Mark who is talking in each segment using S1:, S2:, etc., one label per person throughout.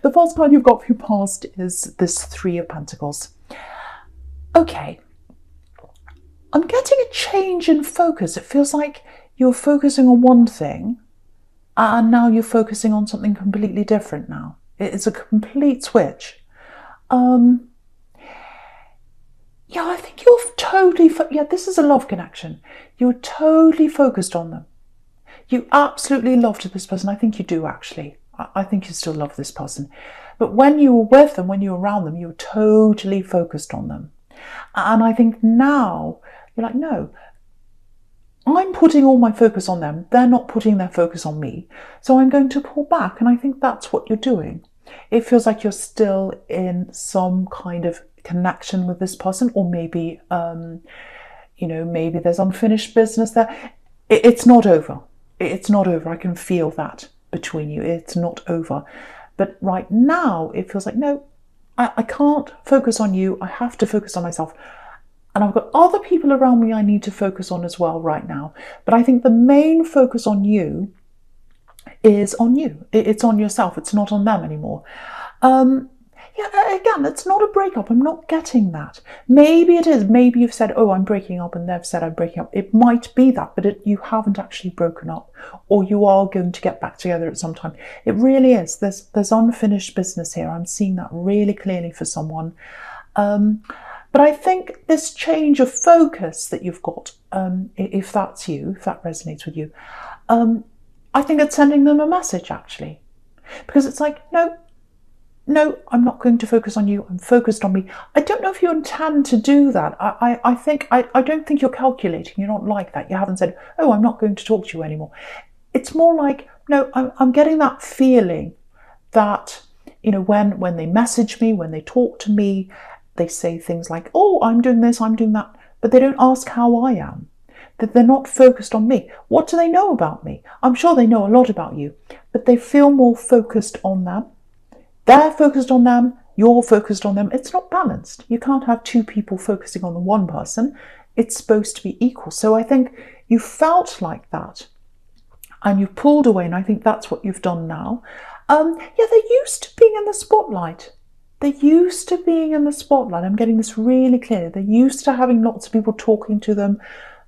S1: The first card you've got for your past is this Three of Pentacles. Okay. I'm getting a change in focus. It feels like you're focusing on one thing and now you're focusing on something completely different now. It's a complete switch. Yeah, I think you're totally, this is a love connection. You're totally focused on them. You absolutely loved this person. I think you do, actually. I think you still love this person. But when you were with them, when you were around them, you were totally focused on them. And I think now you're like, no, I'm putting all my focus on them. They're not putting their focus on me. So I'm going to pull back. And I think that's what you're doing. It feels like you're still in some kind of connection with this person, or maybe, maybe there's unfinished business there. It's not over. It's not over. I can feel that between you. It's not over. But right now, it feels like, no, I can't focus on you. I have to focus on myself. And I've got other people around me I need to focus on as well right now. But I think the main focus on you is on you. It's on yourself. It's not on them anymore. Again, it's not a breakup. I'm not getting that. Maybe it is. Maybe you've said, oh, I'm breaking up, and they've said I'm breaking up. It might be that, but you haven't actually broken up, or you are going to get back together at some time. It really is. There's unfinished business here. I'm seeing that really clearly for someone. But I think this change of focus that you've got, if that's you, if that resonates with you, I think it's sending them a message, actually. Because it's like, no, I'm not going to focus on you. I'm focused on me. I don't know if you intend to do that. I don't think you're calculating. You're not like that. You haven't said, oh, I'm not going to talk to you anymore. It's more like, no, I'm getting that feeling that, when they message me, when they talk to me, they say things like, oh, I'm doing this, I'm doing that. But they don't ask how I am. That they're not focused on me. What do they know about me? I'm sure they know a lot about you, but they feel more focused on them. They're focused on them, you're focused on them. It's not balanced. You can't have two people focusing on the one person. It's supposed to be equal. So I think you felt like that and you pulled away, and I think that's what you've done now. They're used to being in the spotlight. They're used to being in the spotlight. I'm getting this really clear. They're used to having lots of people talking to them,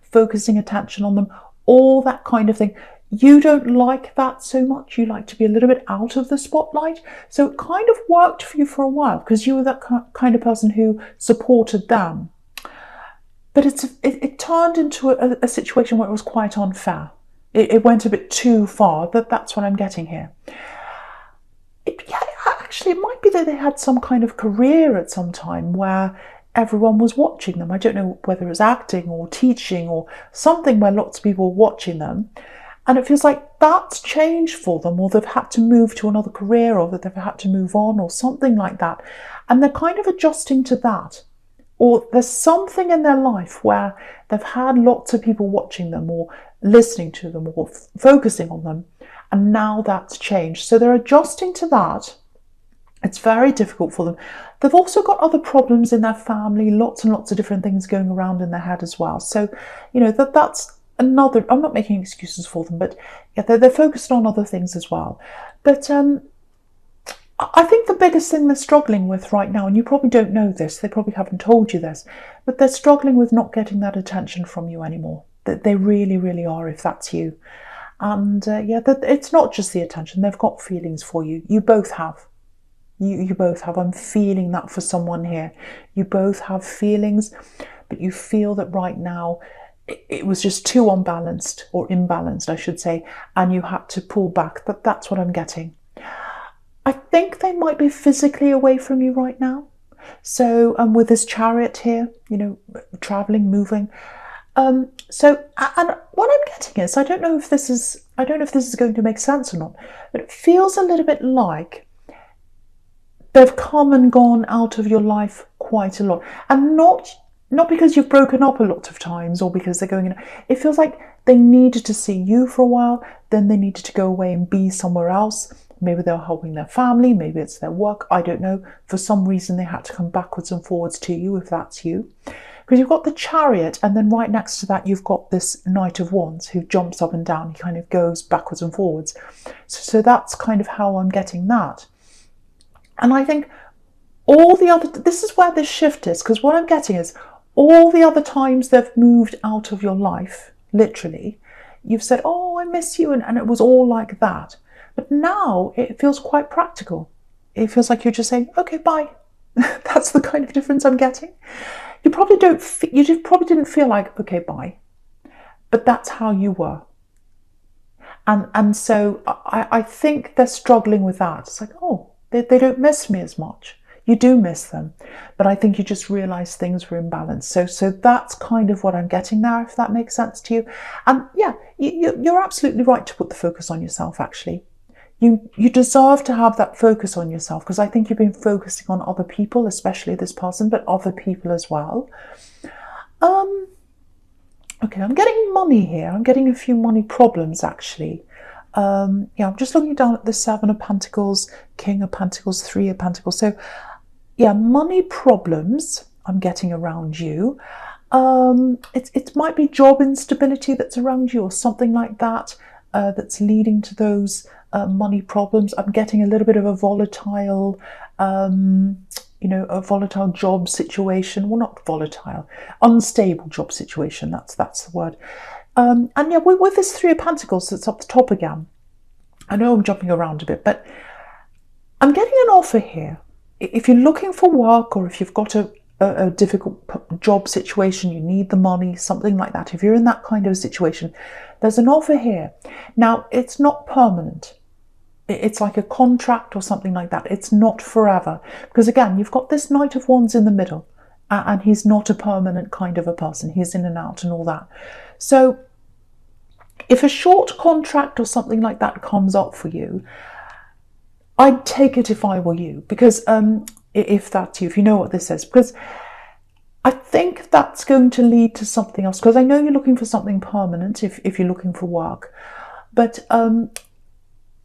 S1: focusing attention on them, all that kind of thing. You don't like that so much. You like to be a little bit out of the spotlight. So it kind of worked for you for a while because you were that kind of person who supported them. But it turned into a situation where it was quite unfair. It went a bit too far. That's what I'm getting here. Actually, it might be that they had some kind of career at some time where everyone was watching them. I don't know whether it was acting or teaching or something where lots of people were watching them. And it feels like that's changed for them, or they've had to move to another career, or that they've had to move on, or something like that. And they're kind of adjusting to that. Or there's something in their life where they've had lots of people watching them, or listening to them, or focusing on them. And now that's changed. So they're adjusting to that. It's very difficult for them. They've also got other problems in their family, lots and lots of different things going around in their head as well. So, that's another, I'm not making excuses for them, but they're focused on other things as well. But I think the biggest thing they're struggling with right now, and you probably don't know this, they probably haven't told you this, but they're struggling with not getting that attention from you anymore. That they really, really are, if that's you. And it's not just the attention. They've got feelings for you. You both have. You both have. I'm feeling that for someone here. You both have feelings, but you feel that right now it was just too unbalanced, or imbalanced, I should say, and you had to pull back. That's what I'm getting. I think they might be physically away from you right now. So with this Chariot here, traveling, moving. And what I'm getting is, I don't know if this is going to make sense or not, but it feels a little bit like they've come and gone out of your life quite a lot, and not because you've broken up a lot of times, or because they're going in. It feels like they needed to see you for a while, then they needed to go away and be somewhere else. Maybe they're helping their family, maybe it's their work, I don't know. For some reason they had to come backwards and forwards to you, if that's you. Because you've got the Chariot, and then right next to that you've got this Knight of Wands who jumps up and down. He kind of goes backwards and forwards. So that's kind of how I'm getting that. And I think all the other, this is where this shift is, because what I'm getting is all the other times they've moved out of your life, literally, you've said, oh, I miss you, and it was all like that. But now it feels quite practical. It feels like you're just saying, okay, bye. That's the kind of difference I'm getting. You probably probably didn't feel like, okay, bye. But that's how you were. And so I think they're struggling with that. It's like, oh, they don't miss me as much. You do miss them. But I think you just realised things were imbalanced. So that's kind of what I'm getting there, if that makes sense to you. And yeah, you're absolutely right to put the focus on yourself, actually. You deserve to have that focus on yourself, because I think you've been focusing on other people, especially this person, but other people as well. Okay, I'm getting money here. I'm getting a few money problems, actually. Yeah, I'm just looking down at the Seven of Pentacles, King of Pentacles, Three of Pentacles. So, yeah, money problems I'm getting around you. It might be job instability that's around you or something like that, that's leading to those money problems. I'm getting a little bit of a volatile, a volatile job situation. Well, not volatile, unstable job situation. That's the word. And yeah, with this Three of Pentacles that's up the top again, I know I'm jumping around a bit, but I'm getting an offer here. If you're looking for work, or if you've got a difficult job situation, you need the money, something like that. If you're in that kind of situation, there's an offer here. Now, it's not permanent. It's like a contract or something like that. It's not forever. Because again, you've got this Knight of Wands in the middle, and he's not a permanent kind of a person. He's in and out and all that. So if a short contract or something like that comes up for you, I'd take it if I were you. Because if that's you, if you know what this is. Because I think that's going to lead to something else. Because I know you're looking for something permanent if you're looking for work. But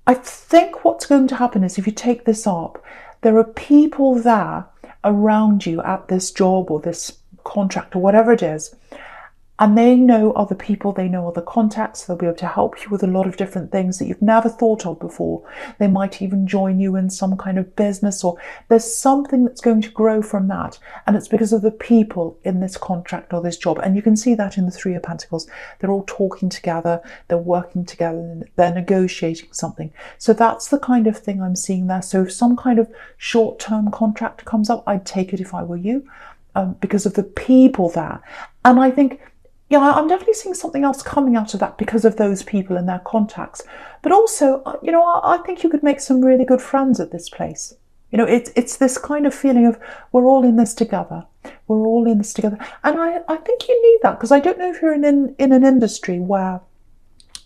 S1: I think what's going to happen is, if you take this up, there are people there around you at this job or this contract or whatever it is, and they know other people, they know other contacts, they'll be able to help you with a lot of different things that you've never thought of before. They might even join you in some kind of business, or there's something that's going to grow from that, and it's because of the people in this contract or this job. And you can see that in the Three of Pentacles. They're all talking together, they're working together, they're negotiating something. So that's the kind of thing I'm seeing there. So if some kind of short-term contract comes up, I'd take it if I were you, because of the people there. And I think, yeah, I'm definitely seeing something else coming out of that because of those people and their contacts. But also, I think you could make some really good friends at this place. It's this kind of feeling of, we're all in this together. We're all in this together. And I think you need that, because I don't know if you're in an industry where,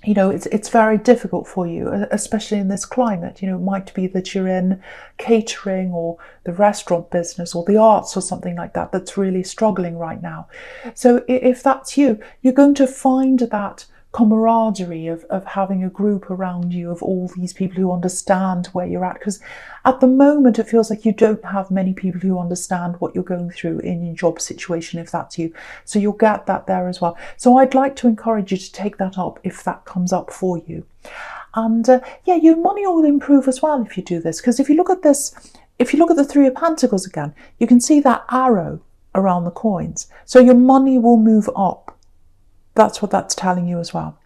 S1: it's very difficult for you, especially in this climate. It might be that you're in catering or the restaurant business or the arts or something like that that's really struggling right now. So if that's you, you're going to find that camaraderie of having a group around you of all these people who understand where you're at. Because at the moment, it feels like you don't have many people who understand what you're going through in your job situation, if that's you. So you'll get that there as well. So I'd like to encourage you to take that up if that comes up for you. And yeah, your money will improve as well if you do this. Because if you look at this, if you look at the Three of Pentacles again, you can see that arrow around the coins. So your money will move up. That's what that's telling you as well.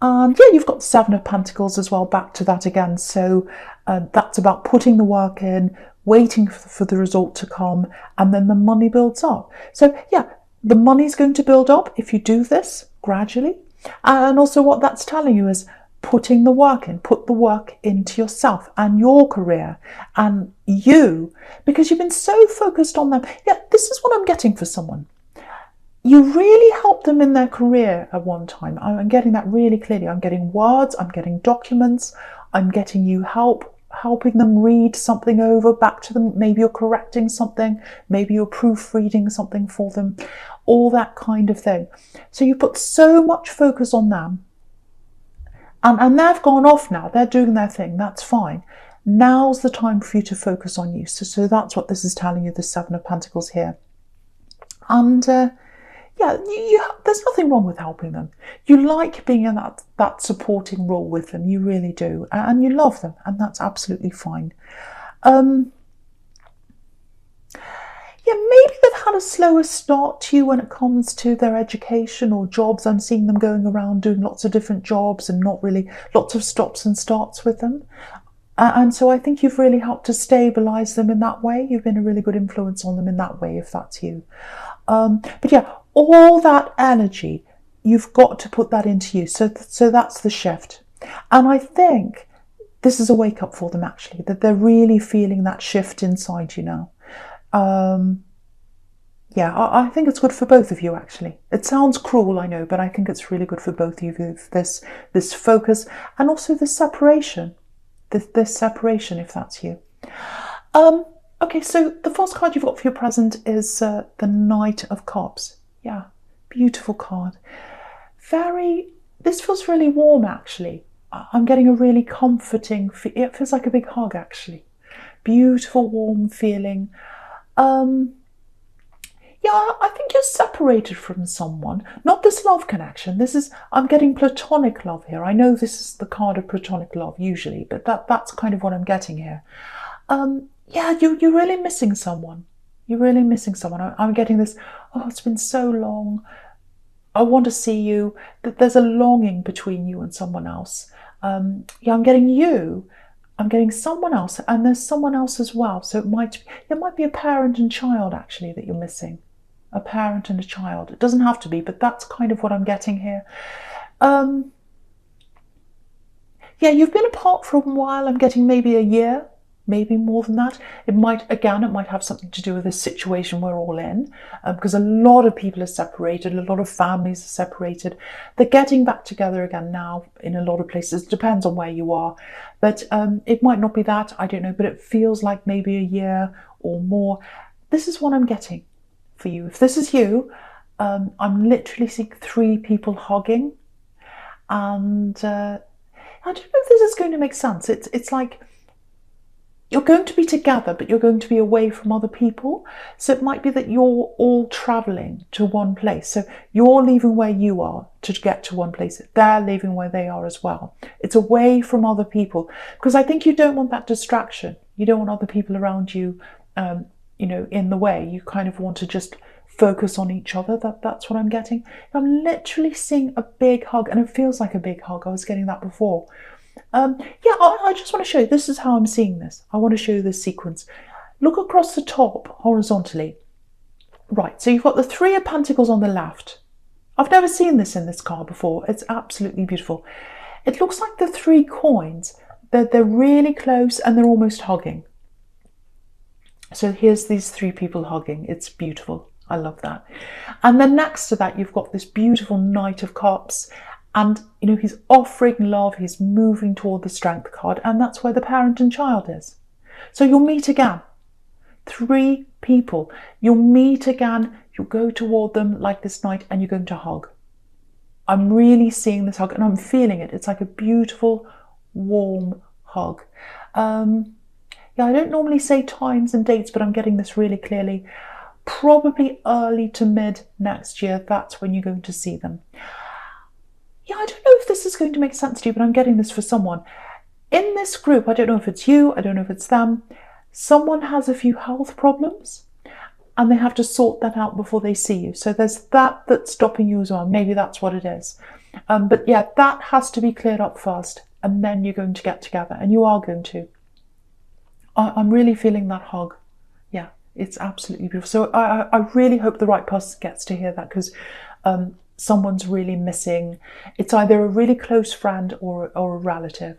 S1: And yeah, you've got the Seven of Pentacles as well, back to that again. So that's about putting the work in, waiting for the result to come, and then the money builds up. So yeah, the money's going to build up if you do this gradually. And also what that's telling you is putting the work in, put the work into yourself and your career and you, because you've been so focused on them. Yeah, this is what I'm getting for someone. You really helped them in their career at one time. I'm getting that really clearly. I'm getting words, I'm getting documents, I'm getting you helping them read something over back to them. Maybe you're correcting something, maybe you're proofreading something for them, all that kind of thing. So you put so much focus on them. And they've gone off now, they're doing their thing, that's fine. Now's the time for you to focus on you. So that's what this is telling you, the Seven of Pentacles here. And yeah, there's nothing wrong with helping them. You like being in that supporting role with them, you really do, and you love them, and that's absolutely fine. Yeah, maybe they've had a slower start to you when it comes to their education or jobs. I'm seeing them going around doing lots of different jobs and not really lots of stops and starts with them. And so I think you've really helped to stabilise them in that way. You've been a really good influence on them in that way, if that's you. But yeah, all that energy, you've got to put that into you. So that's the shift. And I think this is a wake up for them, actually, that they're really feeling that shift inside you now. Yeah, I think it's good for both of you, actually. It sounds cruel, I know, but I think it's really good for both of you, this focus and also this separation. This separation, if that's you. Okay, so the first card you've got for your present is the Knight of Cups. Yeah, beautiful card. This feels really warm, actually. I'm getting a really comforting, it feels like a big hug, actually. Beautiful, warm feeling. Yeah, I think you're separated from someone. Not this love connection. I'm getting platonic love here. I know this is the card of platonic love usually, but that's kind of what I'm getting here. Yeah, you're really missing someone. You're really missing someone. I'm getting this, oh, it's been so long. I want to see you. There's a longing between you and someone else. Yeah, I'm getting you. I'm getting someone else, and there's someone else as well. So it might be a parent and child, actually, that you're missing. A parent and a child. It doesn't have to be, but that's kind of what I'm getting here. Yeah, you've been apart for a while. I'm getting maybe a year, maybe more than that. It might have something to do with this situation we're all in, because a lot of people are separated, a lot of families are separated. They're getting back together again now in a lot of places. It depends on where you are, but it might not be that, I don't know, but it feels like maybe a year or more. This is what I'm getting for you. If this is you, I'm literally seeing 3 people hugging, and I don't know if this is going to make sense. It's like you're going to be together, but you're going to be away from other people. So it might be that you're all traveling to one place. So you're leaving where you are to get to one place. They're leaving where they are as well. It's away from other people, because I think you don't want that distraction. You don't want other people around you, in the way. You kind of want to just focus on each other. That's what I'm getting. I'm literally seeing a big hug, and it feels like a big hug. I was getting that before. Yeah, I just want to show you, this is how I'm seeing this. I want to show you this sequence. Look across the top horizontally. Right, so you've got the 3 of Pentacles on the left. I've never seen this in this card before. It's absolutely beautiful. It looks like the 3 coins. They're really close and they're almost hugging. So here's these 3 people hugging. It's beautiful. I love that. And then next to that, you've got this beautiful Knight of Cups. And, he's offering love. He's moving toward the Strength card. And that's where the parent and child is. So you'll meet again. 3 people. You'll meet again. You'll go toward them like this Knight, and you're going to hug. I'm really seeing this hug, and I'm feeling it. It's like a beautiful, warm hug. Yeah, I don't normally say times and dates, but I'm getting this really clearly. Probably early to mid next year, that's when you're going to see them. Yeah, I don't know if this is going to make sense to you, but I'm getting this for someone. In this group, I don't know if it's you, I don't know if it's them, someone has a few health problems and they have to sort that out before they see you. So there's that's stopping you as well. Maybe that's what it is. But yeah, that has to be cleared up first, and then you're going to get together, and you are going to. I'm really feeling that hug. Yeah, it's absolutely beautiful. So I really hope the right person gets to hear that, because someone's really missing. It's either a really close friend or a relative.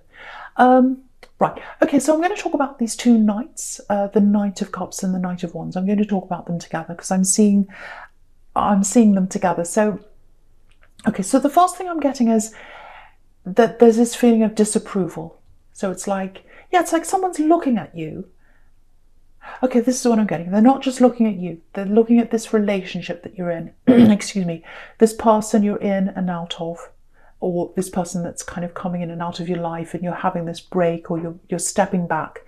S1: Right, okay, so I'm going to talk about these 2 knights, the Knight of Cups and the Knight of Wands. I'm going to talk about them together because I'm seeing them together. So, okay, so the first thing I'm getting is that there's this feeling of disapproval. So it's like, yeah, it's like someone's looking at you. Okay, this is what I'm getting. They're not just looking at you. They're looking at this relationship that you're in. Excuse me. This person you're in and out of, or this person that's kind of coming in and out of your life, and you're having this break, or you're stepping back.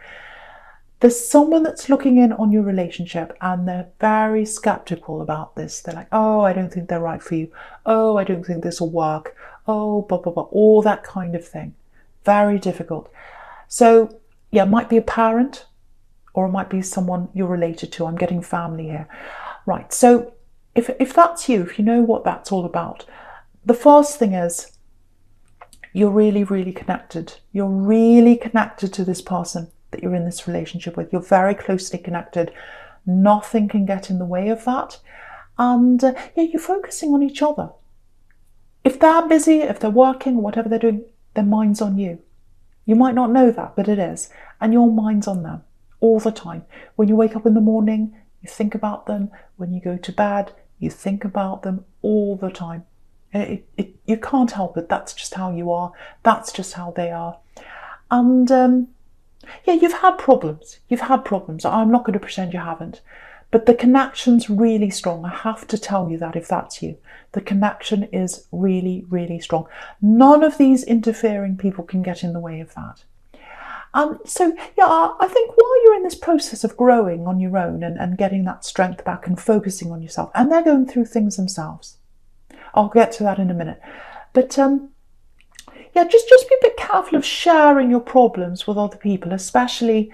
S1: There's someone that's looking in on your relationship and they're very skeptical about this. They're like, oh, I don't think they're right for you. Oh, I don't think this will work. Oh, blah, blah, blah, all that kind of thing. Very difficult. So, yeah, it might be a parent or it might be someone you're related to. I'm getting family here. Right, so if that's you, if you know what that's all about, the first thing is you're really, really connected. You're really connected to this person that you're in this relationship with. You're very closely connected. Nothing can get in the way of that. And yeah, you're focusing on each other. If they're busy, if they're working, whatever they're doing, their mind's on you. You might not know that, but it is. And your mind's on them all the time. When you wake up in the morning, you think about them. When you go to bed, you think about them all the time. You can't help it. That's just how you are. That's just how they are. And yeah, you've had problems. You've had problems. I'm not going to pretend you haven't. But the connection's really strong. I have to tell you that if that's you. The connection is really, really strong. None of these interfering people can get in the way of that. So, yeah, I think while you're in this process of growing on your own and getting that strength back and focusing on yourself, and they're going through things themselves. I'll get to that in a minute. But yeah, just be a bit careful of sharing your problems with other people, especially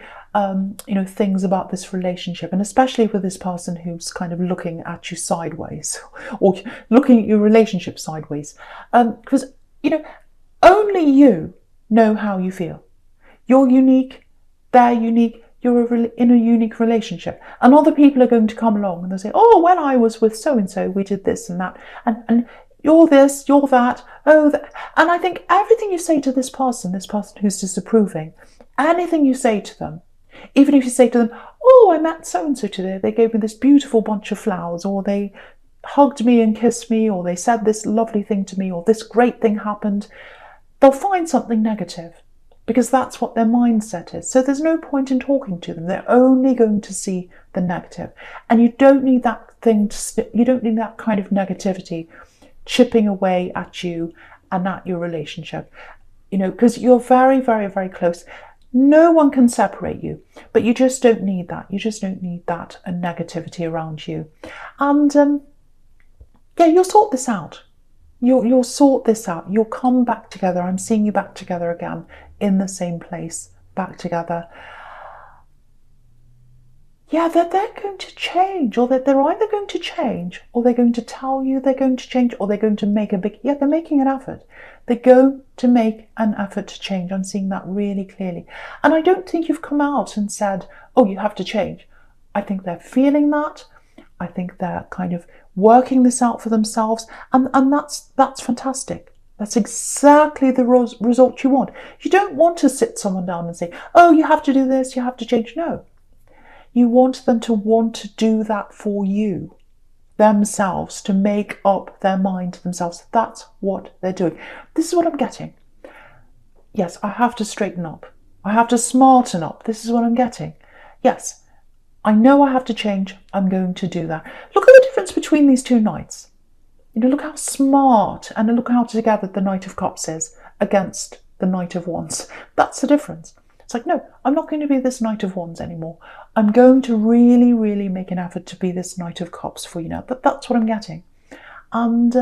S1: things about this relationship, and especially with this person who's kind of looking at you sideways or looking at your relationship sideways. Because only you know how you feel. You're unique, they're unique, you're in a unique relationship. And other people are going to come along and they'll say, oh, when I was with so-and-so, we did this and that. And you're this, you're that, oh, that. And I think everything you say to this person who's disapproving, anything you say to them, even if you say to them, oh, I met so-and-so today, they gave me this beautiful bunch of flowers, or they hugged me and kissed me, or they said this lovely thing to me, or this great thing happened, they'll find something negative. Because that's what their mindset is. So there's no point in talking to them. They're only going to see the negative. And you don't need that you don't need that kind of negativity chipping away at you and at your relationship. Because you're very, very, very close. No one can separate you, but you just don't need that. You just don't need that negativity around you. And yeah, you'll sort this out. You'll sort this out. You'll come back together. I'm seeing you back together again in the same place, back together. Yeah, they're going to change, or that they're either going to change, or they're going to tell you they're going to change, or they're going to make they're making an effort. They're going to make an effort to change. I'm seeing that really clearly. And I don't think you've come out and said, oh, you have to change. I think they're feeling that. I think they're kind of working this out for themselves, and that's fantastic. That's exactly the result you want. You don't want to sit someone down and say, oh, you have to do this, you have to change. No. You want them to want to do that for you, themselves, to make up their mind to themselves. That's what they're doing. This is what I'm getting. Yes, I have to straighten up. I have to smarten up. This is what I'm getting. Yes, I know I have to change. I'm going to do that. Look at the difference between these two knights. Look how smart and look how together the Knight of Cups is against the Knight of Wands. That's the difference. It's like, no, I'm not going to be this Knight of Wands anymore. I'm going to really, really make an effort to be this Knight of Cups for you now. That's what I'm getting. And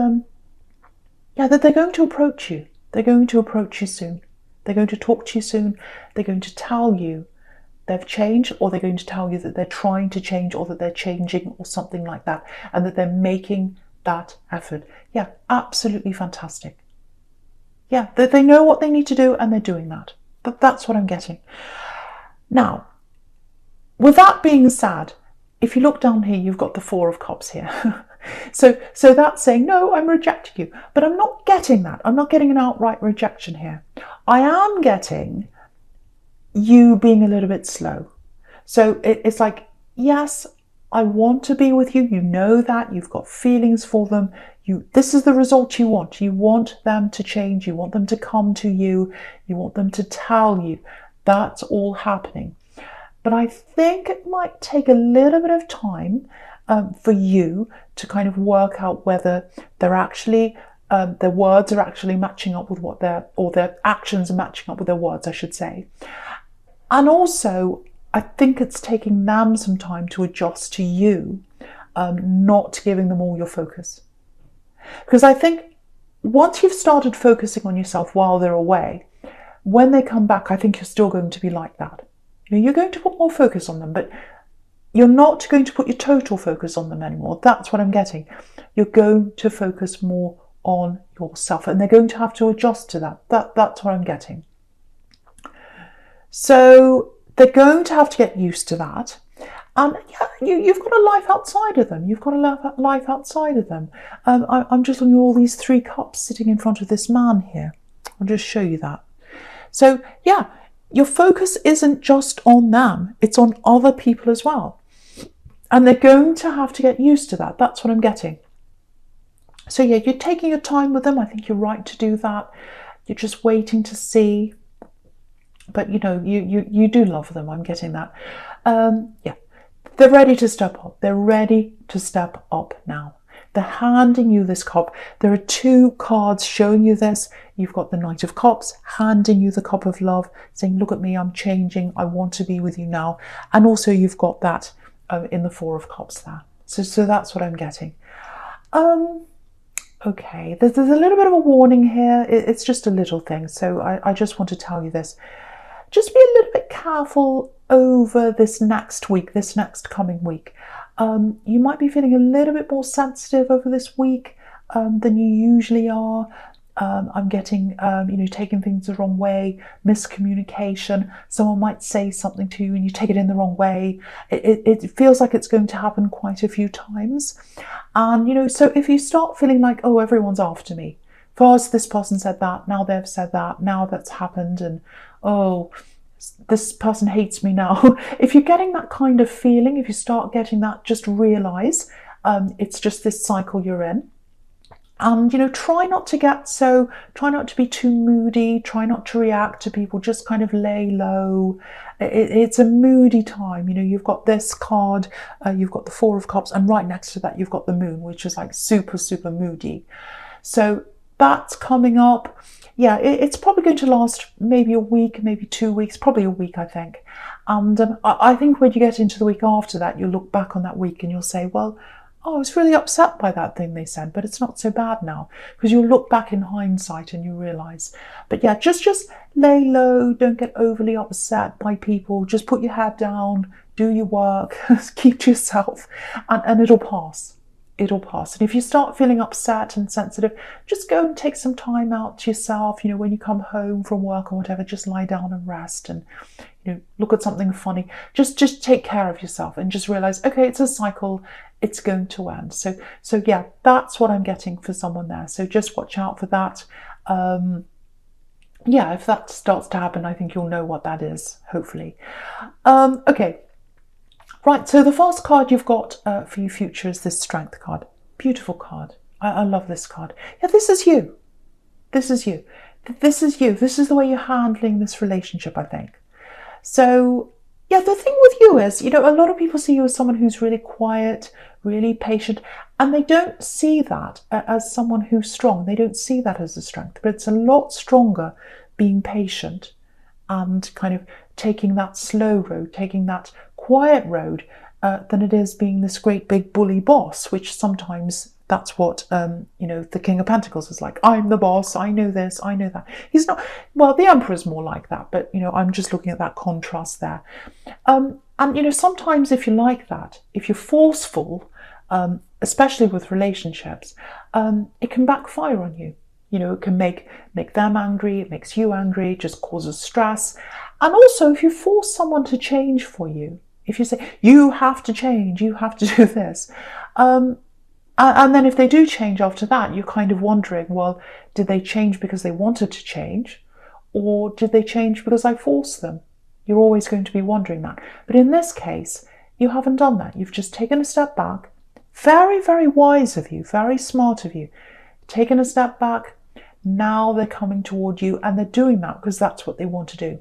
S1: yeah, that they're going to approach you. They're going to approach you soon. They're going to talk to you soon. They're going to tell you they've changed, or they're going to tell you that they're trying to change, or that they're changing, or something like that, and that they're making that effort. Yeah, absolutely fantastic. Yeah, they know what they need to do and they're doing that. That's what I'm getting. Now, with that being said, if you look down here, you've got the Four of Cups here. So that's saying, no, I'm rejecting you. But I'm not getting that. I'm not getting an outright rejection here. I am getting you being a little bit slow. So it's like, yes, I want to be with you. You know that. You've got feelings for them. This is the result you want. You want them to change. You want them to come to you. You want them to tell you. That's all happening. But I think it might take a little bit of time for you to kind of work out whether they're actually, their words are actually matching up with or their actions are matching up with their words, I should say. And also, I think it's taking them some time to adjust to you, not giving them all your focus. Because I think once you've started focusing on yourself while they're away, when they come back, I think you're still going to be like that. You're going to put more focus on them, but you're not going to put your total focus on them anymore. That's what I'm getting. You're going to focus more on yourself, and they're going to have to adjust to that. That's what I'm getting. So they're going to have to get used to that. And yeah, you've got a life outside of them. You've got a life outside of them. I'm just looking at all these 3 cups sitting in front of this man here. I'll just show you that. So yeah, your focus isn't just on them. It's on other people as well. And they're going to have to get used to that. That's what I'm getting. So yeah, you're taking your time with them. I think you're right to do that. You're just waiting to see. But you do love them. I'm getting that. Yeah. They're ready to step up. They're ready to step up now. They're handing you this cup. There are 2 cards showing you this. You've got the Knight of Cups handing you the cup of love, saying, look at me, I'm changing. I want to be with you now. And also you've got that in the 4 of Cups there. So that's what I'm getting. Okay, there's a little bit of a warning here. It's just a little thing. So I just want to tell you this. Just be a little bit careful over this next week, this next coming week. You might be feeling a little bit more sensitive over this week than you usually are. I'm getting, taking things the wrong way, miscommunication. Someone might say something to you and you take it in the wrong way. It feels like it's going to happen quite a few times. And, so if you start feeling like, oh, everyone's after me. First, this person said that, now they've said that, now that's happened, and oh, this person hates me now. If you're getting that kind of feeling, if you start getting that, just realise it's just this cycle you're in. And, try not to be too moody, try not to react to people, just kind of lay low. It's a moody time. You've got this card, you've got the 4 of Cups, and right next to that, you've got the Moon, which is like super, super moody. So that's coming up. Yeah, it's probably going to last maybe a week, maybe 2 weeks, probably a week, I think. And I think when you get into the week after that, you'll look back on that week and you'll say, well, oh, I was really upset by that thing they said, but it's not so bad now, because you'll look back in hindsight and you realise. But yeah, just lay low, don't get overly upset by people, just put your head down, do your work, keep to yourself, and it'll pass. It'll pass. And if you start feeling upset and sensitive, just go and take some time out to yourself. When you come home from work or whatever, just lie down and rest and, look at something funny. Just take care of yourself and just realise, okay, it's a cycle. It's going to end. So yeah, that's what I'm getting for someone there. So just watch out for that. Yeah, if that starts to happen, I think you'll know what that is, hopefully. Okay. Right, so the first card you've got for your future is this Strength card. Beautiful card. I love this card. Yeah, this is you. This is you. This is you. This is the way you're handling this relationship, I think. So, yeah, the thing with you is, a lot of people see you as someone who's really quiet, really patient, and they don't see that as someone who's strong. They don't see that as a strength, but it's a lot stronger being patient and kind of taking that slow road, taking that quiet road, than it is being this great big bully boss, which sometimes that's what, the King of Pentacles is like. I'm the boss, I know this, I know that. He's not, well, the Emperor's more like that, but, I'm just looking at that contrast there. And, sometimes if you're like that, if you're forceful, especially with relationships, it can backfire on you. It can make them angry, it makes you angry, it just causes stress. And also, if you force someone to change for you, if you say, you have to change, you have to do this, and then if they do change after that, you're kind of wondering, well, did they change because they wanted to change? Or did they change because I forced them? You're always going to be wondering that. But in this case, you haven't done that. You've just taken a step back. Very, very wise of you, very smart of you. Taken a step back. Now they're coming toward you, and they're doing that because that's what they want to do.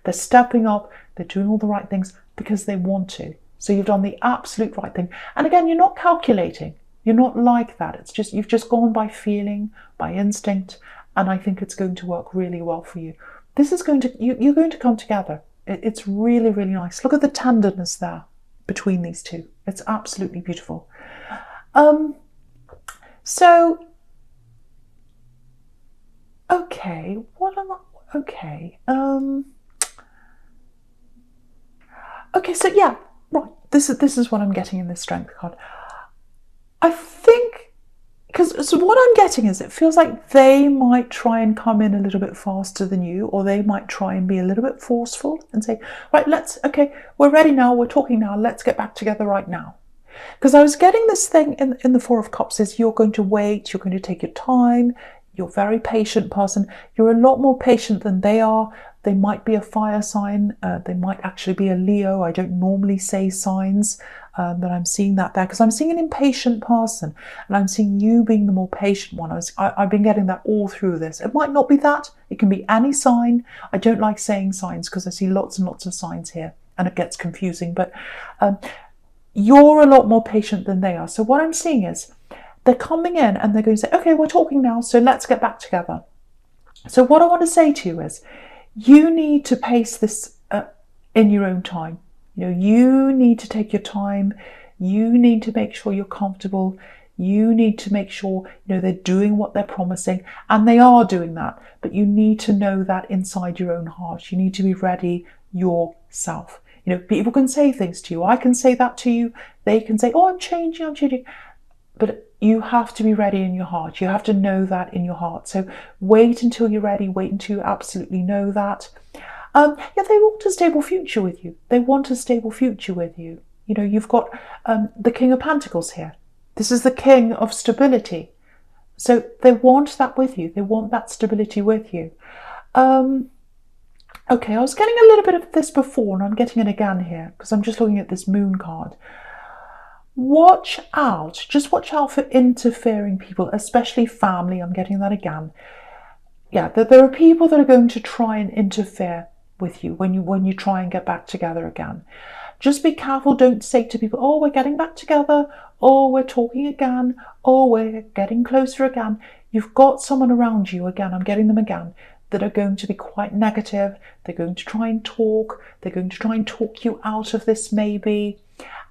S1: They're stepping up, they're doing all the right things because they want to. So you've done the absolute right thing. And again, you're not calculating. You're not like that. It's just, you've just gone by feeling, by instinct, and I think it's going to work really well for you. This is going to, you're going to come together. It's really, really nice. Look at the tenderness there between these two. It's absolutely beautiful. So, okay, what am I? Okay, okay. So yeah, right. This is what I'm getting in this Strength card. I think because so what I'm getting is it feels like they might try and come in a little bit faster than you, or they might try and be a little bit forceful and say, right, okay, we're ready now, we're talking now, let's get back together right now. Because I was getting this thing in the Four of Cups is you're going to wait, you're going to take your time, you're a very patient person, you're a lot more patient than they are. They might be a fire sign, they might actually be a Leo. I don't normally say signs, but I'm seeing that there because I'm seeing an impatient person and I'm seeing you being the more patient one. I've been getting that all through this. It might not be that, it can be any sign. I don't like saying signs because I see lots and lots of signs here and it gets confusing, but you're a lot more patient than they are. So what I'm seeing is they're coming in and they're going to say, okay, we're talking now, so let's get back together. So what I want to say to you is you need to pace this in your own time. You know, you need to take your time. You need to make sure you're comfortable. You need to make sure, you know, they're doing what they're promising, and they are doing that. But you need to know that inside your own heart. You need to be ready yourself. You know, people can say things to you. I can say that to you. They can say, oh, I'm changing. But you have to be ready in your heart. You have to know that in your heart. So wait until you're ready. Wait until you absolutely know that. Yeah, they want a stable future with you. They want a stable future with you. You know, you've got the King of Pentacles here. This is the King of Stability. So they want that with you. They want that stability with you. Okay, I was getting a little bit of this before, and I'm getting it again here because I'm just looking at this Moon card. Watch out. Just watch out for interfering people, especially family. I'm getting that again. Yeah, there are people that are going to try and interfere with you when you try and get back together again. Just be careful. Don't say to people, oh, we're getting back together. Oh, we're talking again. Oh, we're getting closer again. You've got someone around you, again, I'm getting them again, that are going to be quite negative. They're going to try and talk. They're going to try and talk you out of this maybe.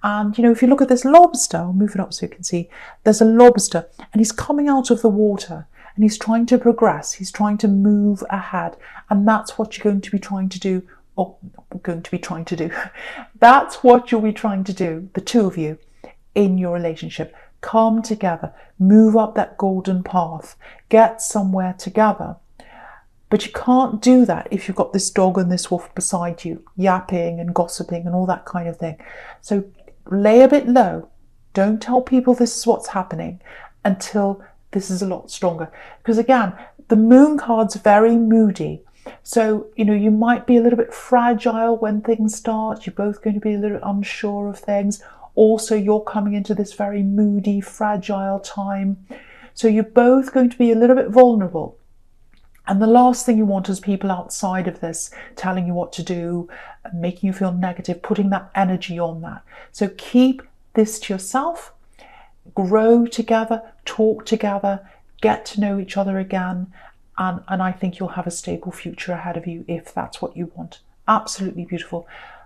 S1: And, you know, if you look at this lobster, I'll move it up so you can see, there's a lobster and he's coming out of the water and he's trying to progress. He's trying to move ahead. And that's what you're going to be trying to do. That's what you'll be trying to do, the two of you, in your relationship. Come together, move up that golden path, get somewhere together. But you can't do that if you've got this dog and this wolf beside you, yapping and gossiping and all that kind of thing. So lay a bit low. Don't tell people this is what's happening until this is a lot stronger. Because again, the Moon card's very moody. So, you know, you might be a little bit fragile when things start. You're both going to be a little unsure of things. Also, you're coming into this very moody, fragile time. So you're both going to be a little bit vulnerable. And the last thing you want is people outside of this telling you what to do, making you feel negative, putting that energy on that. So keep this to yourself, grow together, talk together, get to know each other again. And I think you'll have a stable future ahead of you if that's what you want. Absolutely beautiful.